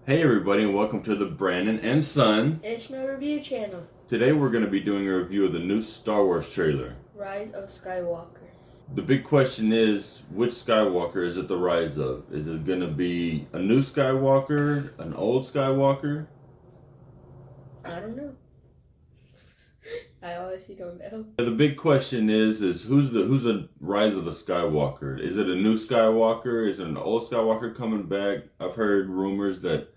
Hey everybody, and welcome to the Brandon and Son Ishmael Review Channel. Today we're going to be doing a review of the new Star Wars trailer. Rise of Skywalker. The big question is, which Skywalker is it the rise of? Is it going to be a new Skywalker, an old Skywalker? I don't know. I honestly don't know. The big question is who's the rise of the Skywalker? Is it a new Skywalker? Is it an old Skywalker coming back? I've heard rumors that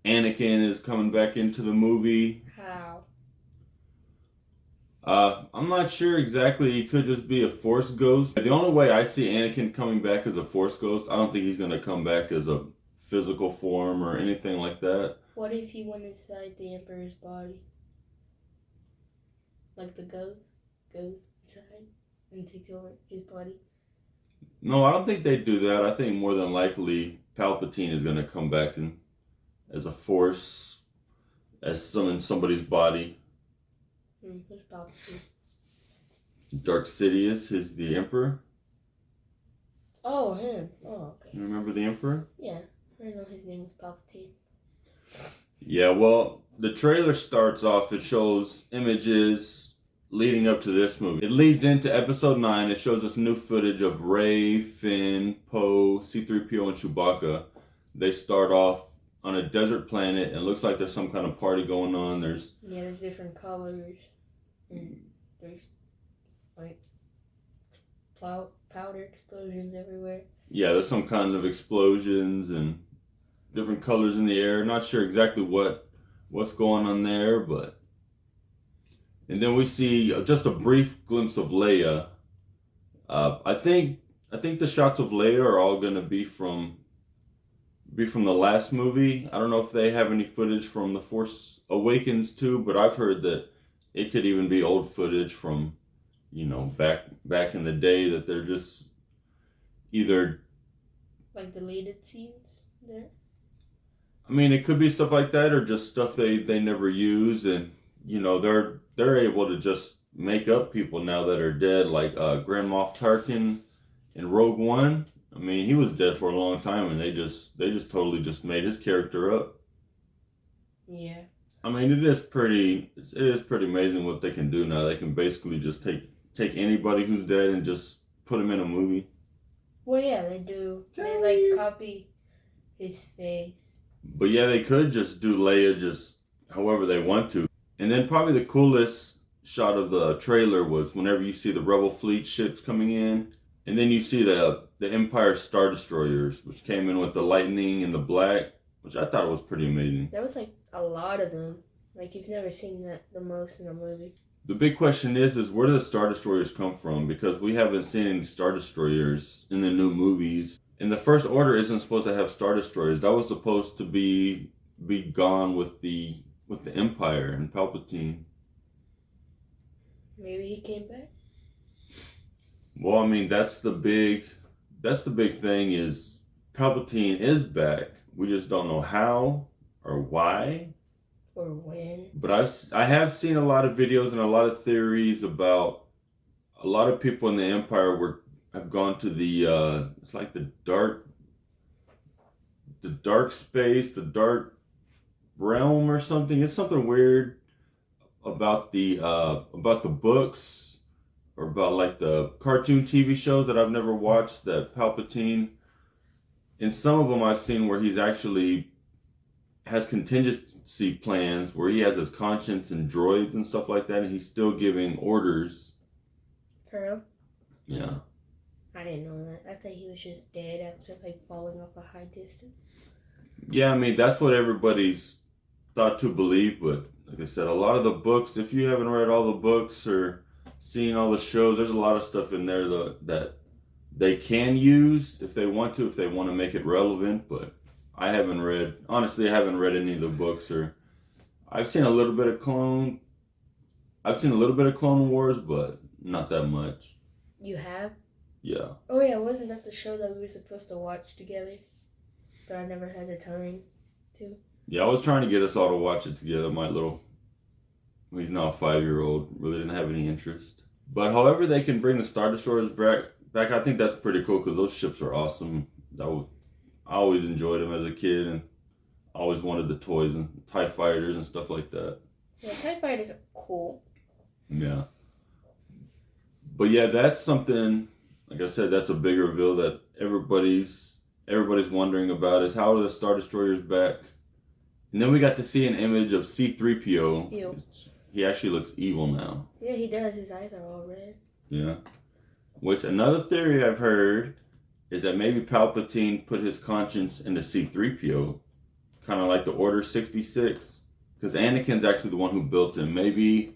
Anakin is coming back into the movie. How? I'm not sure exactly. He could just be a Force ghost. The only way I see Anakin coming back as a Force ghost, I don't think he's going to come back as a physical form or anything like that. What if he went inside the Emperor's body? Like the ghost goes inside and takes over his body? No, I don't think they do that. I think more than likely Palpatine is going to come back as a Force, as in somebody's body. Who's Palpatine? Dark Sidious is the Emperor. Oh, him. Oh, okay. You remember the Emperor? Yeah, I know his name was Palpatine. Yeah, well, the trailer starts off, it shows images leading up to this movie. It leads into episode 9. It shows us new footage of Rey, Finn, Poe, C-3PO, and Chewbacca. They start off on a desert planet, and it looks like there's some kind of party going on. There's different colors, and there's like powder explosions everywhere. Yeah, there's some kind of explosions and different colors in the air. Not sure exactly what's going on there, but and then we see just a brief glimpse of Leia. I think the shots of Leia are all going to be from the last movie. I don't know if they have any footage from The Force Awakens too, but I've heard that it could even be old footage from, back in the day, that they're just either like deleted scenes there. I mean, it could be stuff like that, or just stuff they never use, and they're able to just make up people now that are dead, like Grand Moff Tarkin in Rogue One. I mean, he was dead for a long time, and they just totally just made his character up. Yeah. I mean, it is pretty amazing what they can do now. They can basically just take anybody who's dead and just put them in a movie. Well, yeah, they do. They copy his face. But yeah, they could just do Leia just however they want to. And then probably the coolest shot of the trailer was whenever you see the Rebel fleet ships coming in, and then you see the Empire Star Destroyers, which came in with the lightning and the black, which I thought was pretty amazing. There was like a lot of them. Like you've never seen that the most in a movie. The big question is where do the Star Destroyers come from? Because we haven't seen any Star Destroyers in the new movies. And the First Order isn't supposed to have Star Destroyers. That was supposed to be gone with the Empire and Palpatine. Maybe he came back. Well, I mean, that's the big thing is Palpatine is back. We just don't know how or why or when. But I have seen a lot of videos and a lot of theories about a lot of people in the Empire have gone to the it's like the dark space, the dark realm or something. It's something weird about the books, or about like the cartoon TV shows that I've never watched, that Palpatine, in some of them I've seen where he's actually has contingency plans where he has his conscience and droids and stuff like that, and he's still giving orders. For real? Yeah. I didn't know that. I thought he was just dead after like falling off a high distance. Yeah, I mean, that's what everybody's thought to believe, but like I said, a lot of the books, if you haven't read all the books or seen all the shows, there's a lot of stuff in there that they can use if they want to make it relevant, but I haven't read any of the books, or I've seen a little bit of Clone Wars, but not that much. You have? Yeah. Oh yeah, wasn't that the show that we were supposed to watch together? But I never had the time to. Yeah, I was trying to get us all to watch it together. He's now a 5-year-old, really didn't have any interest. But however they can bring the Star Destroyers back, I think that's pretty cool, because those ships are awesome. I always enjoyed them as a kid, and always wanted the toys and TIE fighters and stuff like that. Yeah, TIE fighters are cool. Yeah. But yeah, that's something, like I said, that's a big reveal that everybody's wondering about, is how are the Star Destroyers back? And then we got to see an image of C-3PO. Ew. He actually looks evil now. Yeah, he does. His eyes are all red. Yeah. Which, another theory I've heard is that maybe Palpatine put his conscience into C-3PO, kind of like the Order 66, because Anakin's actually the one who built him. Maybe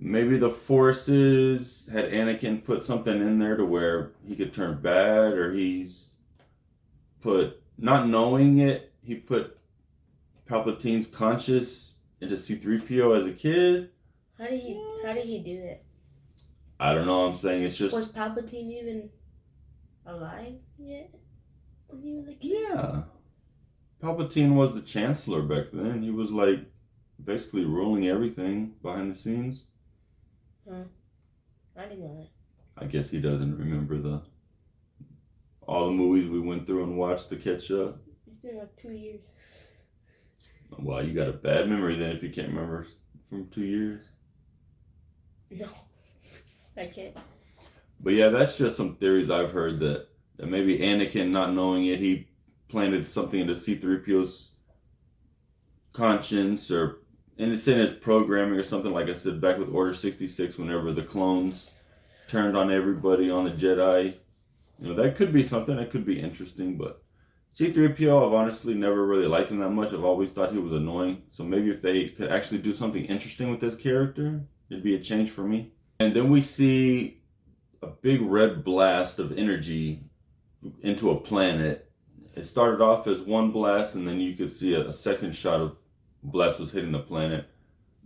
the forces had Anakin put something in there to where he could turn bad, or he's put, not knowing it, he put Palpatine's conscience into C-3PO as a kid. How did he do that? I don't know. I'm saying it's just. Was Palpatine even alive yet when he was a kid? Yeah. Palpatine was the Chancellor back then. He was like basically ruling everything behind the scenes. Huh. I didn't know that. I guess he doesn't remember all the movies we went through and watched to catch up. It's been like 2 years. Wow, you got a bad memory then if you can't remember from 2 years. No, I can't. But yeah, that's just some theories I've heard that maybe Anakin, not knowing it, he planted something into C-3PO's conscience, and it's in his programming or something, like I said, back with Order 66, whenever the clones turned on everybody on the Jedi. You know, that could be something that could be interesting, but C-3PO, I've honestly never really liked him that much. I've always thought he was annoying. So maybe if they could actually do something interesting with this character, it'd be a change for me. And then we see a big red blast of energy into a planet. It started off as one blast, and then you could see a second shot of blast was hitting the planet.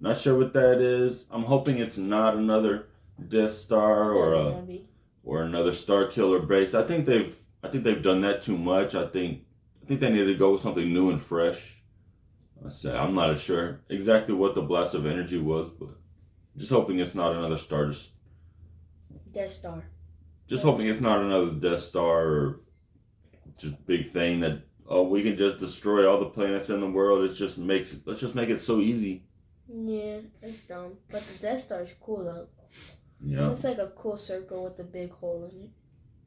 Not sure what that is. I'm hoping it's not another Death Star or another Star Killer base. I think they've done that too much. I think they need to go with something new and fresh. I'm not sure exactly what the blast of energy was, but just hoping it's not another Death Star. Just hoping it's not another Death Star or just big thing that we can just destroy all the planets in the world. Let's just make it so easy. Yeah, it's dumb. But the Death Star is cool though. Yeah. It's like a cool circle with a big hole in it.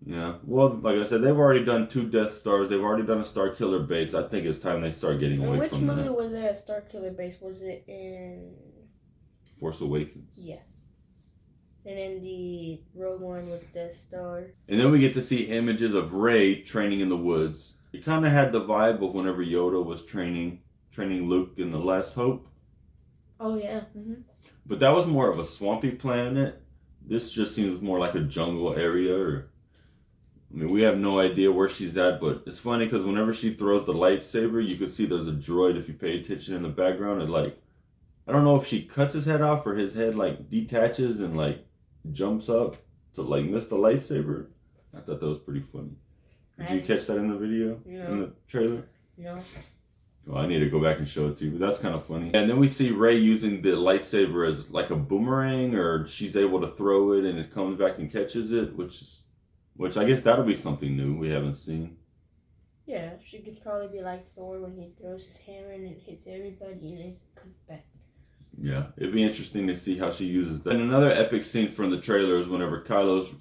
Yeah. Well, like I said, they've already done 2 Death Stars. They've already done a Star Killer base. I think it's time they start getting away from that. Which movie was there a Star Killer base? Was it in Force Awakens? Yeah. And then the Rogue One was Death Star. And then we get to see images of Rey training in the woods. It kind of had the vibe of whenever Yoda was training Luke in The Last Hope. Oh, yeah. Mm-hmm. But that was more of a swampy planet. This just seems more like a jungle area. We have no idea where she's at, but it's funny because whenever she throws the lightsaber, you can see there's a droid, if you pay attention in the background. And I don't know if she cuts his head off or his head detaches and jumps up to miss the lightsaber. I thought that was pretty funny. Did you catch that in the video? No. In the trailer? No. Well, I need to go back and show it to you, but that's kind of funny. And then we see Rey using the lightsaber as like a boomerang, or she's able to throw it and it comes back and catches it, which I guess that'll be something new we haven't seen. Yeah, she could probably be like Thor when he throws his hammer and it hits everybody and it comes back. Yeah, it'd be interesting to see how she uses that. And another epic scene from the trailer is whenever Kylo's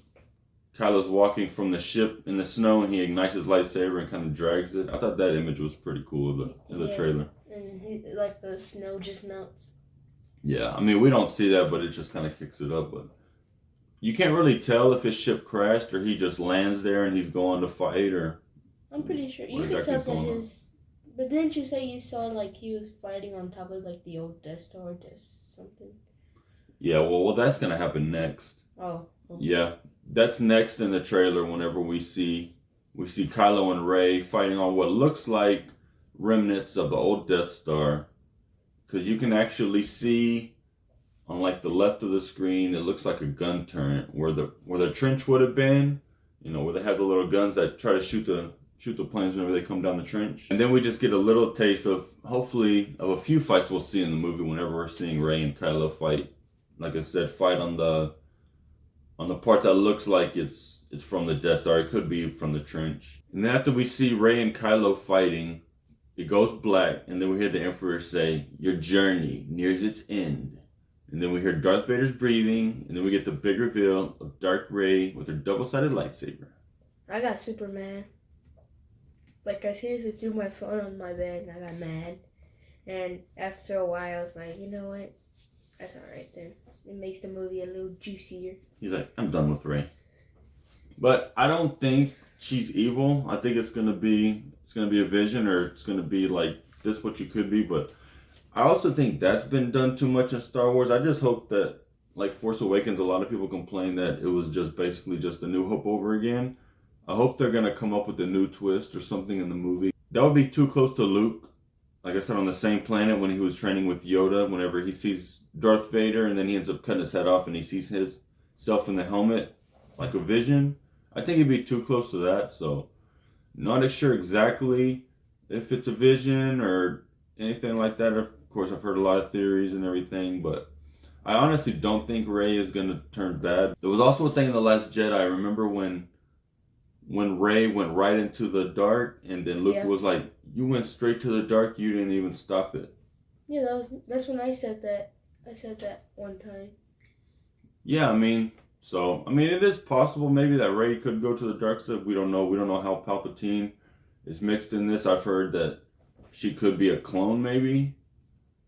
walking from the ship in the snow and he ignites his lightsaber and kind of drags it. I thought that image was pretty cool in the trailer. And the snow just melts. Yeah, we don't see that, but it just kind of kicks it up. But you can't really tell if his ship crashed or he just lands there and he's going to fight, or... I'm pretty sure. You can tell that his... But didn't you say you saw he was fighting on top of the old Death Star or something? Yeah, well that's going to happen next. Oh. Okay. Yeah, that's next in the trailer whenever we see Kylo and Rey fighting on what looks like remnants of the old Death Star. Because you can actually see on the left of the screen, it looks like a gun turret where the trench would have been, where they have the little guns that try to shoot the planes whenever they come down the trench. And then we just get a little taste of, hopefully, of a few fights we'll see in the movie whenever we're seeing Rey and Kylo fight. Like I said, fight on the part that looks like it's from the Death Star. It could be from the trench. And then after we see Rey and Kylo fighting, it goes black, and then we hear the Emperor say, "Your journey nears its end." And then we hear Darth Vader's breathing, and then we get the big reveal of Dark Rey with her double-sided lightsaber. I got super mad. Like, I seriously threw my phone on my bed, and I got mad. And after a while, I was like, you know what? That's alright then. It makes the movie a little juicier. He's like, I'm done with Rey. But I don't think she's evil. I think it's gonna be a vision, or it's gonna be like this what you could be. But I also think that's been done too much in Star Wars. I just hope that, like Force Awakens, a lot of people complain that it was just basically just A New Hope over again. I hope they're gonna come up with a new twist or something in the movie. That would be too close to Luke. Like I said, on the same planet when he was training with Yoda, whenever he sees Darth Vader and then he ends up cutting his head off and he sees himself in the helmet, like a vision. I think it'd be too close to that, so not sure exactly if it's a vision or anything like that. Of course, I've heard a lot of theories and everything, but I honestly don't think Rey is going to turn bad. There was also a thing in The Last Jedi. Remember when Rey went right into the dark, and then Luke was like, "You went straight to the dark. You didn't even stop it." Yeah, that's when I said that. I said that one time. Yeah, I mean, it is possible maybe that Rey could go to the dark side. We don't know. We don't know how Palpatine is mixed in this. I've heard that she could be a clone, maybe.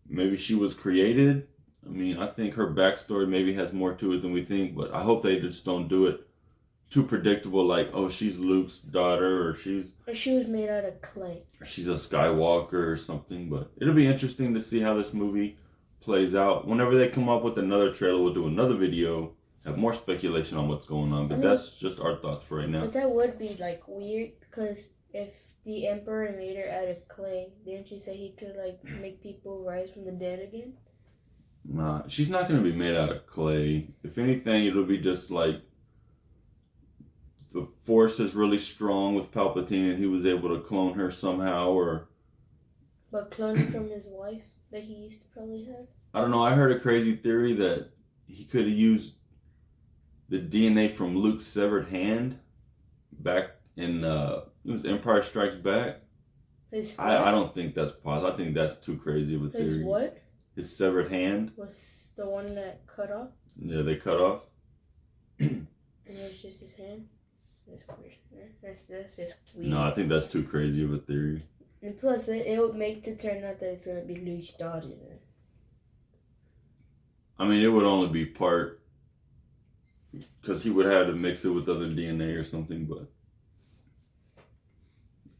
Maybe she was created. I mean, I think her backstory maybe has more to it than we think, but I hope they just don't do it too predictable, like, oh, she's Luke's daughter, or she was made out of clay, or she's a Skywalker or something. But it'll be interesting to see how this movie plays out. Whenever they come up with another trailer, we'll do another video, have more speculation on what's going on. But that's just our thoughts for right now. But that would be like weird, because if the Emperor made her out of clay, didn't you say he could like make people rise from the dead again? Nah, she's not going to be made out of clay. If anything, it'll be just like the Force is really strong with Palpatine and he was able to clone her somehow, or... But cloning from his wife that he used to probably have? I don't know, I heard a crazy theory that he could have used the DNA from Luke's severed hand back in, it was Empire Strikes Back. His what? I don't think that's possible. I think that's too crazy of a theory. His what? His severed hand. Was the one that cut off? Yeah, they cut off. And it was just his hand? That's weird. That's just weird. No, I think that's too crazy of a theory. And plus, it would make it turn out that it's going to be Luke's daughter then. I mean, it would only be part... because he would have to mix it with other DNA or something, but...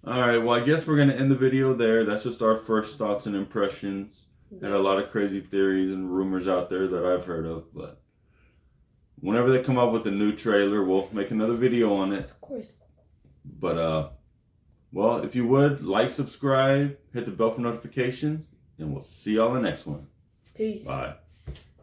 Alright, well, I guess we're going to end the video there. That's just our first thoughts and impressions. There are a lot of crazy theories and rumors out there that I've heard of, but... whenever they come up with a new trailer, we'll make another video on it. Of course. But, well, if you would, like, subscribe, hit the bell for notifications, and we'll see y'all in the next one. Peace. Bye.